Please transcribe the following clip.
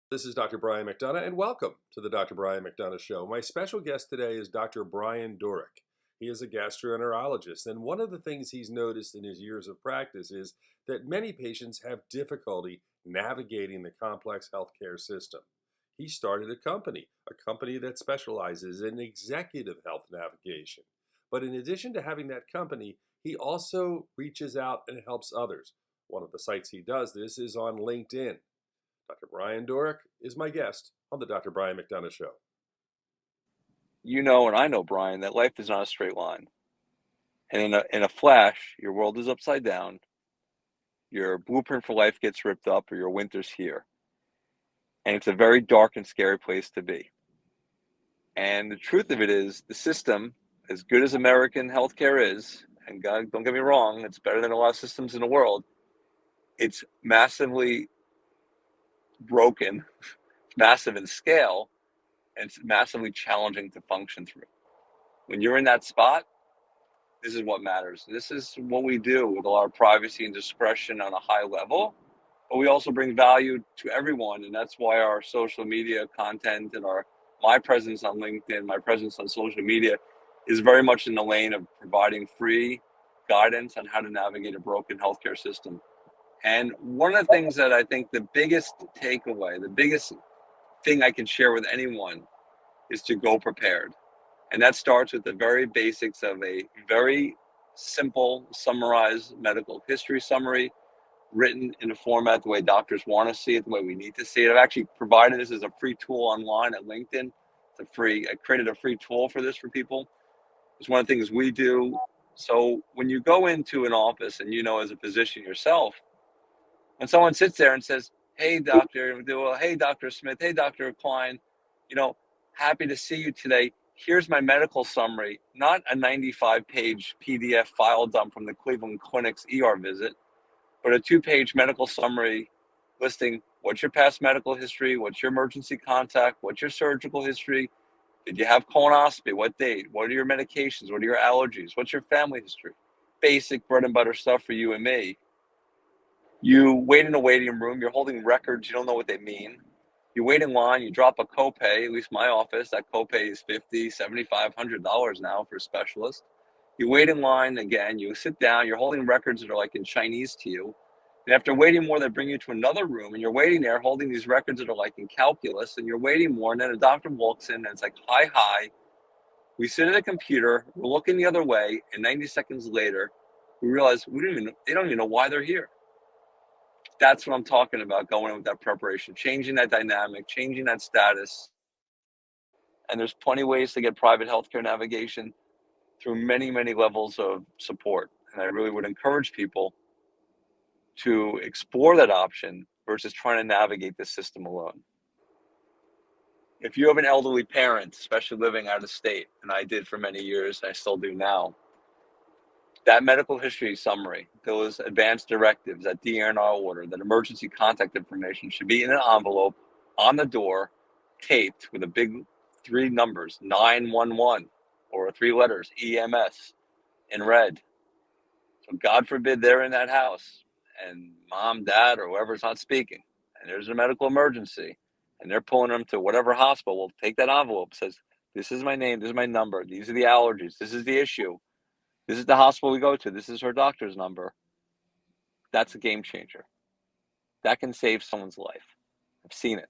This is Dr. Brian McDonough, and welcome to the Dr. Brian McDonough Show. My special guest today is Dr. Brian Dooreck. He is a gastroenterologist, and one of the things he's noticed in his years of practice is that many patients have difficulty navigating the complex healthcare system. He started a company that specializes in executive health navigation. But in addition to having that company, he also reaches out and helps others. One of the sites he does this is on LinkedIn. Dr. Brian Dooreck is my guest on the Dr. Brian McDonough Show. You know, and I know, Brian, that life is not a straight line. And in a flash, your world is upside down, your blueprint for life gets ripped up, or your winter's here. And it's a very dark and scary place to be. And the truth of it is, the system, as good as American healthcare is, and God, don't get me wrong, it's better than a lot of systems in the world, it's massively broken, massive in scale, and it's massively challenging to function through. When you're in that spot, this is what matters. This is what we do with a lot of privacy and discretion on a high level, but we also bring value to everyone. And that's why our social media content and my presence on LinkedIn, my presence on social media is very much in the lane of providing free guidance on how to navigate a broken healthcare system. And one of the things that I think the biggest takeaway, the biggest thing I can share with anyone is to go prepared. And that starts with the very basics of a very simple, summarized medical history summary, written in a format the way doctors want to see it, the way we need to see it. I've actually provided this as a free tool online at LinkedIn. I created a free tool for this for people. It's one of the things we do. So when you go into an office and you know as a physician yourself, when someone sits there and says, "Hey, Dr. Abdul, hey, Dr. Smith, hey, Dr. Klein, happy to see you today. Here's my medical summary," not a 95-page PDF file dump from the Cleveland Clinic's ER visit, but a 2-page medical summary listing what's your past medical history, what's your emergency contact, what's your surgical history, did you have colonoscopy, what date, what are your medications, what are your allergies, what's your family history. Basic bread and butter stuff for you and me. You wait in a waiting room, you're holding records, you don't know what they mean. You wait in line, you drop a copay, at least my office, that copay is $50, $75, $100 now for a specialist. You wait in line again, you sit down, you're holding records that are like in Chinese to you. And after waiting more, they bring you to another room and you're waiting there holding these records that are like in calculus, and you're waiting more, and then a doctor walks in and it's like, hi. We sit at a computer, we're looking the other way, and 90 seconds later, we realize they don't even know why they're here. That's what I'm talking about, going in with that preparation, changing that dynamic, changing that status. And there's plenty of ways to get private healthcare navigation through many, many levels of support. And I really would encourage people to explore that option versus trying to navigate the system alone. If you have an elderly parent, especially living out of state, and I did for many years, I still do now, that medical history summary, those advanced directives, that DNR order, that emergency contact information should be in an envelope on the door, taped with a big 3 numbers, 911, or 3 letters, EMS, in red. So God forbid they're in that house and mom, dad, or whoever's not speaking, and there's a medical emergency, and they're pulling them to whatever hospital. Will take that envelope, says, "This is my name, this is my number, these are the allergies, this is the issue. This is the hospital we go to. This is her doctor's number." That's a game changer. That can save someone's life. I've seen it.